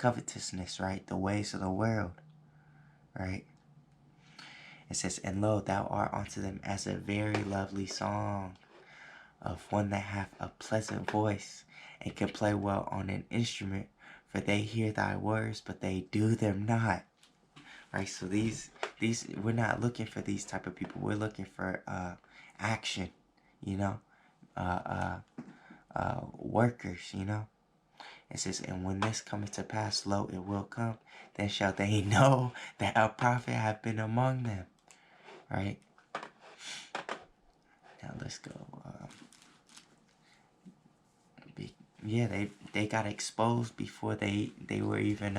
covetousness, right? The ways of the world, right? It says, and lo, thou art unto them as a very lovely song of one that hath a pleasant voice and can play well on an instrument, for they hear thy words, but they do them not. Right? So these we're not looking for these type of people. We're looking for action, you know, workers, you know. It says, and when this cometh to pass, lo, it will come, then shall they know that a prophet hath been among them. Right? Now let's go. Yeah, they got exposed before they were even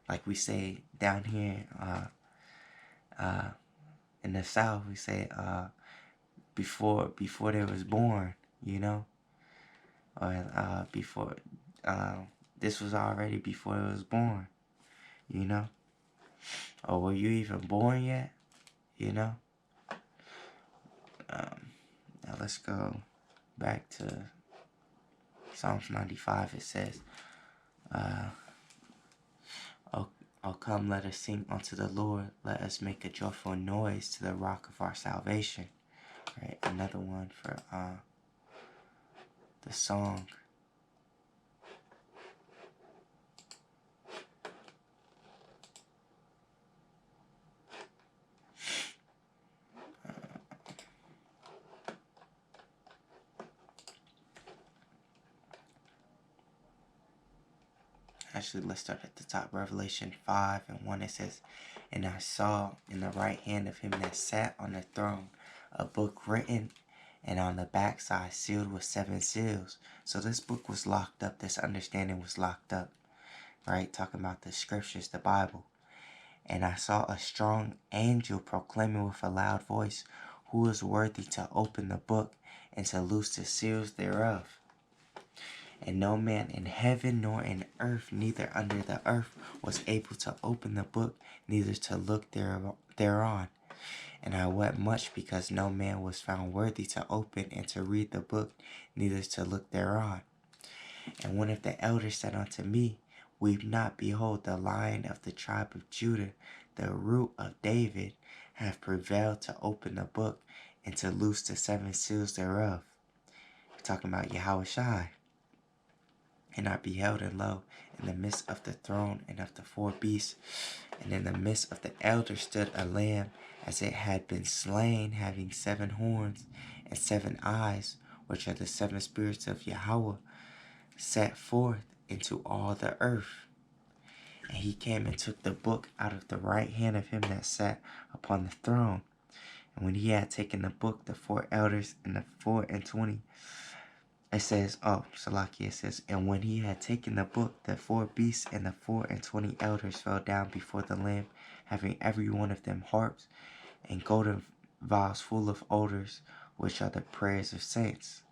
like we say down here in the South, we say before they was born, you know, or before this was already before it was born, you know, or were you even born yet, you know? Now let's go back to Psalms 95. It says, Oh, come, let us sing unto the Lord. Let us make a joyful noise to the rock of our salvation. Right, another one for the song. Actually, let's start at the top. Revelation 5:1, it says, and I saw in the right hand of him that sat on the throne a book written, and on the backside sealed with 7 seals. So this book was locked up. This understanding was locked up. Right? Talking about the scriptures, the Bible. And I saw a strong angel proclaiming with a loud voice, who is worthy to open the book and to loose the seals thereof? And no man in heaven nor in earth, neither under the earth, was able to open the book, neither to look thereon. And I wept much, because no man was found worthy to open and to read the book, neither to look thereon. And one of the elders said unto me, weep not, behold, the Lion of the tribe of Judah, the Root of David, hath prevailed to open the book and to loose the 7 seals thereof. We're talking about Yahawashi. And I beheld, and lo, in the midst of the throne and of the 4 beasts, and in the midst of the elders stood a lamb, as it had been slain, having 7 horns and 7 eyes, which are the 7 spirits of Yahawah, set forth into all the earth. And he came and took the book out of the right hand of him that sat upon the throne. And when he had taken the book, the 4 elders and the 24, it says, it says, and when he had taken the book, the 4 beasts and the 24 elders fell down before the Lamb, having every one of them harps and golden vials full of odors, which are the prayers of saints.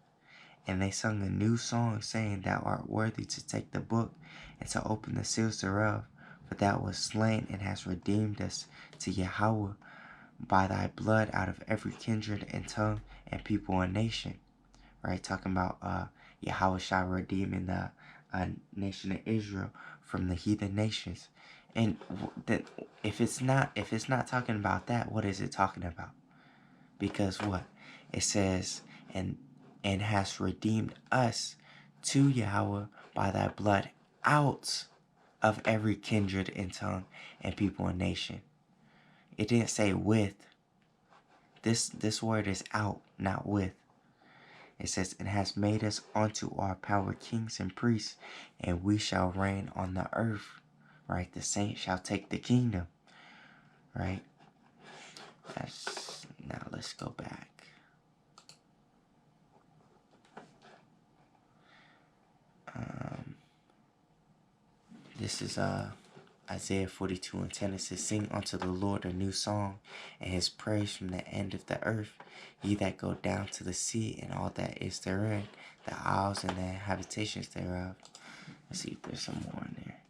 And they sung a new song, saying, thou art worthy to take the book and to open the seals thereof, for thou wast slain and hast redeemed us to Yahawah by thy blood out of every kindred and tongue and people and nation. Right, talking about Yahawashi redeeming the nation of Israel from the heathen nations. And if it's not talking about that, what is it talking about? Because what it says, and has redeemed us to Yahawah by thy blood out of every kindred and tongue and people and nation. It didn't say with. This word is out, not with. It says, and has made us unto our power kings and priests, and we shall reign on the earth. Right? The saints shall take the kingdom. Right? Now let's go back. This is Isaiah 42:10. It says, sing unto the Lord a new song, and his praise from the end of the earth. Ye that go down to the sea, and all that is therein, the isles and the habitations thereof. Let's see if there's some more in there.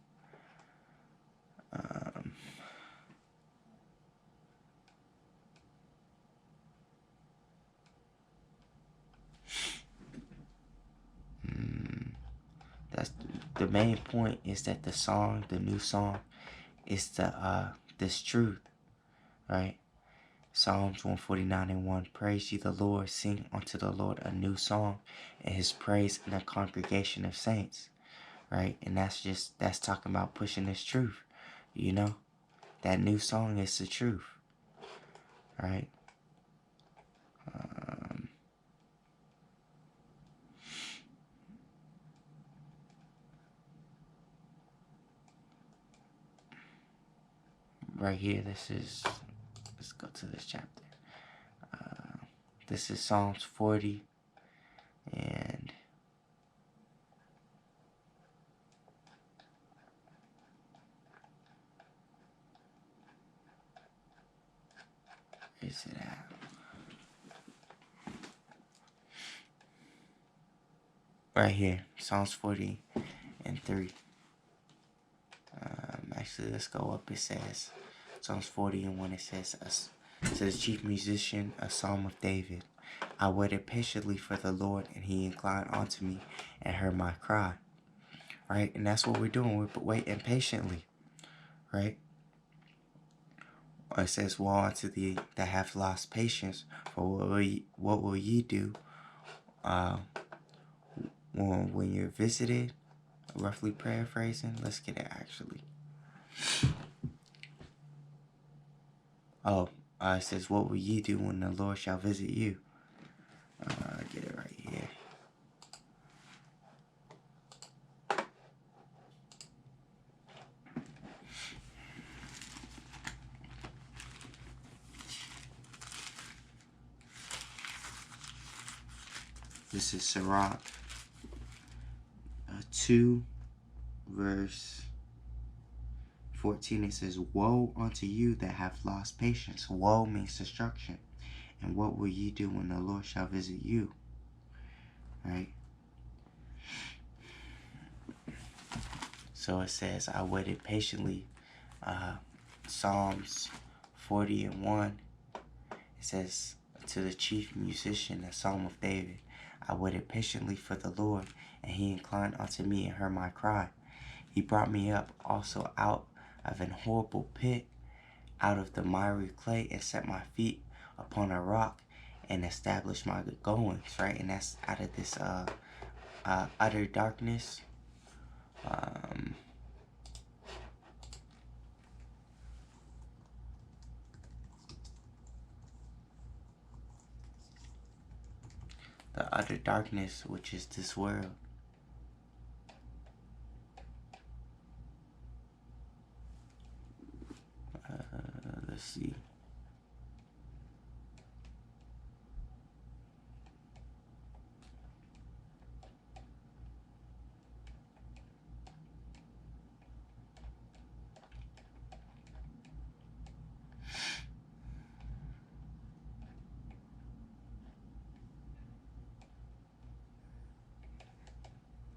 That's the main point is that the song, the new song, is this truth, right? Psalms 149:1. Praise ye the Lord, sing unto the Lord a new song, and his praise in a congregation of saints, right? And that's talking about pushing this truth, you know? That new song is the truth, right? Right here, let's go to this chapter. This is Psalms 40, and where is it at? Right here, Psalms 40:3. Actually, let's go up. It says, Psalms 40:1, it says, to the chief musician, a psalm of David. I waited patiently for the Lord, and he inclined unto me and heard my cry. Right? And that's what we're doing. We're waiting patiently. Right? It says, woe unto thee that have lost patience, for what will ye do when you're visited? Roughly paraphrasing. Let's get it actually. It says, what will ye do when the Lord shall visit you? Get it right here. This is Sirach 2, verse 14. It says, woe unto you that have lost patience. Woe means destruction. And what will ye do when the Lord shall visit you? Right? So it says, I waited patiently. Psalms 40:1. It says, to the chief musician, a psalm of David. I waited patiently for the Lord, and he inclined unto me and heard my cry. He brought me up also out of an horrible pit, out of the miry clay, and set my feet upon a rock, and established my goings, right? And that's out of this utter darkness. The utter darkness, which is this world. Let's see.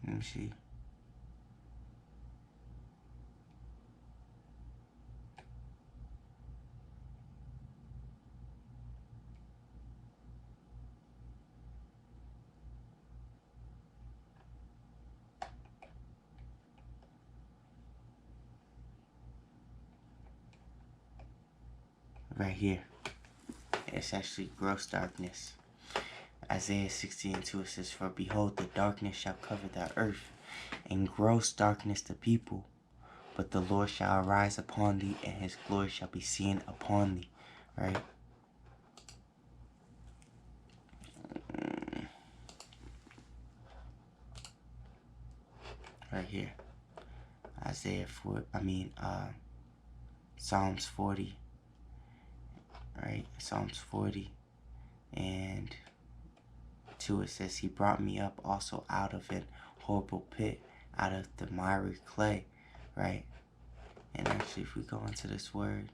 Let me see. Right here. It's actually gross darkness. Isaiah 60:2, it says, for behold, the darkness shall cover the earth, and gross darkness the people. But the Lord shall arise upon thee, and his glory shall be seen upon thee. Right? Right here. Psalms 40. Right? Psalms 40:2, it says, he brought me up also out of an horrible pit, out of the miry clay. Right? And actually, if we go into this word,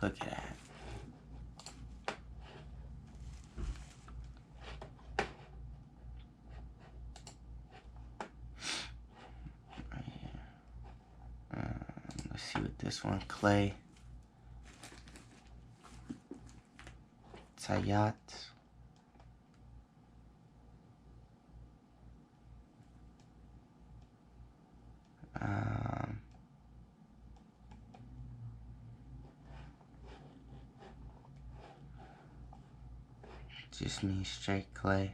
Look at that. Let's see what this one, clay. Tayat. Just means straight clay.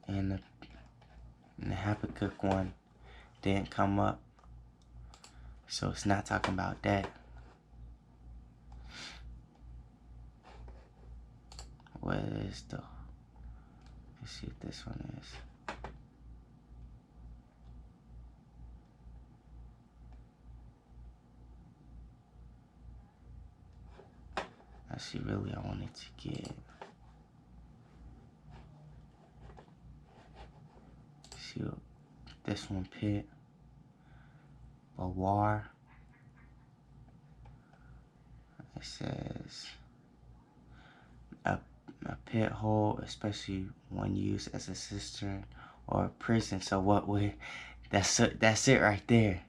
And the Habakkuk one didn't come up, so it's not talking about that. What is the? Let's see what this one is. Actually, really, I wanted to get. See what this one, pit. War. It says a pit hole, especially when used as a cistern or a prison. So what would that's it right there,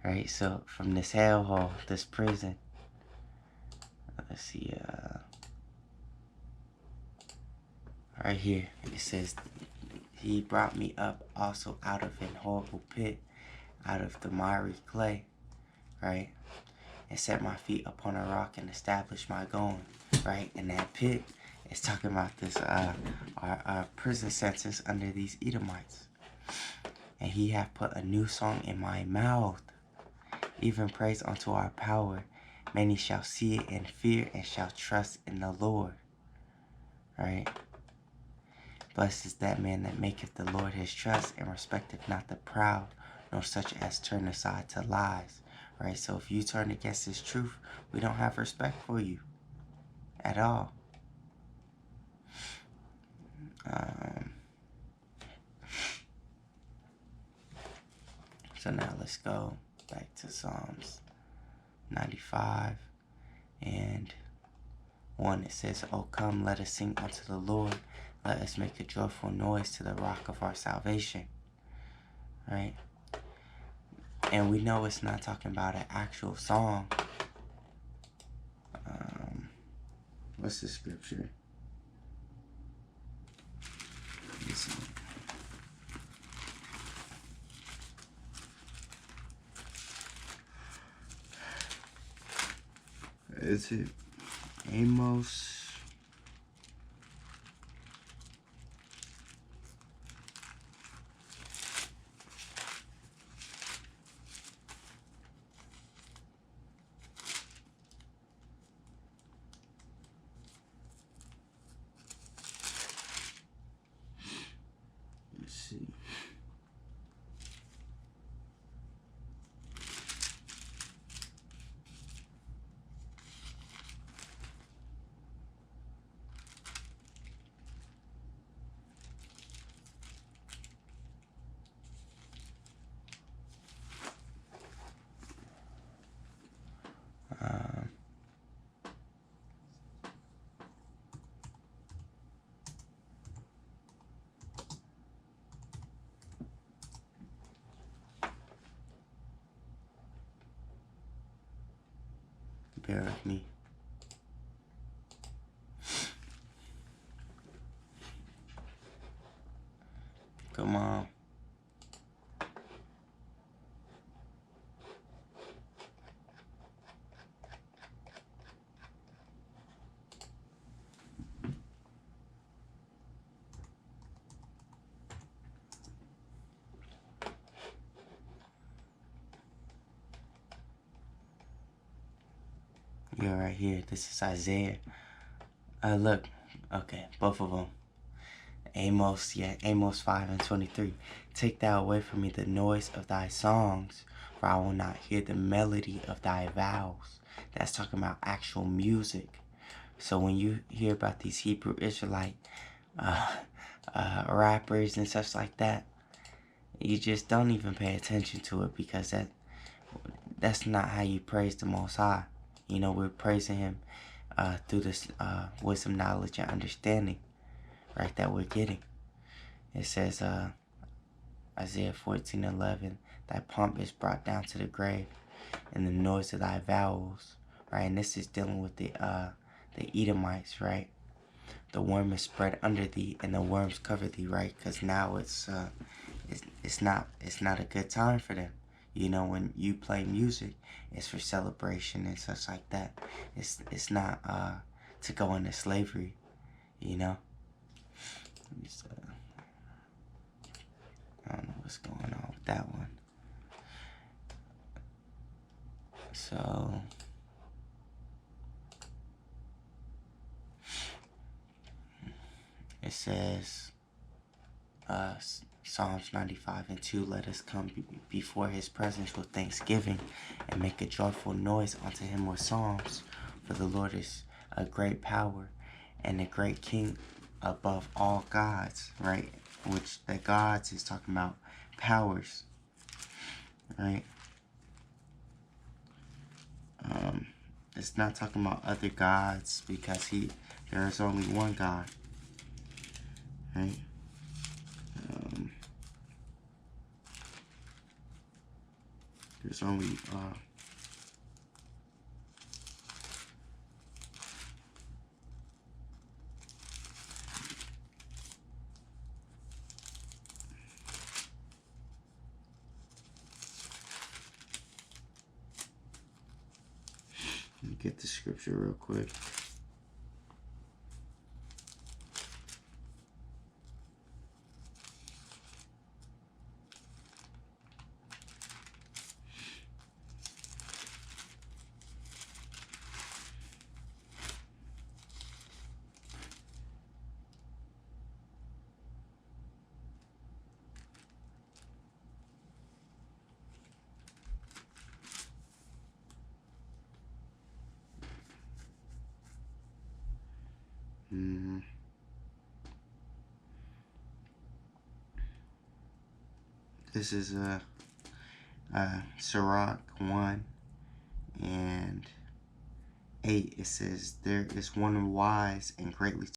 right? So from this hellhole, this prison. Let's see. Right here it says, "He brought me up also out of an horrible pit, out of the miry clay," right? "And set my feet upon a rock and established my going," right? And that pit is talking about this our prison sentence under these Edomites. "And he hath put a new song in my mouth, even praise unto our power. Many shall see it and fear and shall trust in the Lord." Right? "Blessed is that man that maketh the Lord his trust, and respecteth not the proud, nor such as turn aside to lies." Right? So if you turn against this truth, we don't have respect for you at all. So now let's go back to Psalms 95 and 1. It says, "O come, let us sing unto the Lord. Let us make a joyful noise to the rock of our salvation." Right? And we know it's not talking about an actual song. What's the scripture? Listen. Is it Amos? Let's see. Bear with me. Come on. You're right here. This is Isaiah. Look. Okay, both of them. Amos 5 and 23. "Take thou away from me the noise of thy songs, for I will not hear the melody of thy vows." That's talking about actual music. So when you hear about these Hebrew Israelite rappers and such like that, you just don't even pay attention to it, because that's not how you praise the Most High. You know, we're praising Him through this wisdom, knowledge, and understanding, right, that we're getting. It says, Isaiah 14:11, thy pomp is brought down to the grave, and the noise of thy vowels, right? And this is dealing with the Edomites, right? The worm is spread under thee, and the worms cover thee, right? Because now it's not a good time for them. You know, when you play music, it's for celebration and such like that. It's not to go into slavery, you know. I don't know what's going on with that one. So it says, Psalms 95:2, let us come before His presence with thanksgiving, and make a joyful noise unto Him with psalms. For the Lord is a great power and a great King above all gods, right? Which the gods is talking about powers, right? It's not talking about other gods, because there is only one God, right? There's only let me get the scripture real quick. This is Sirach 1 and 8. It says, there is one wise and greatly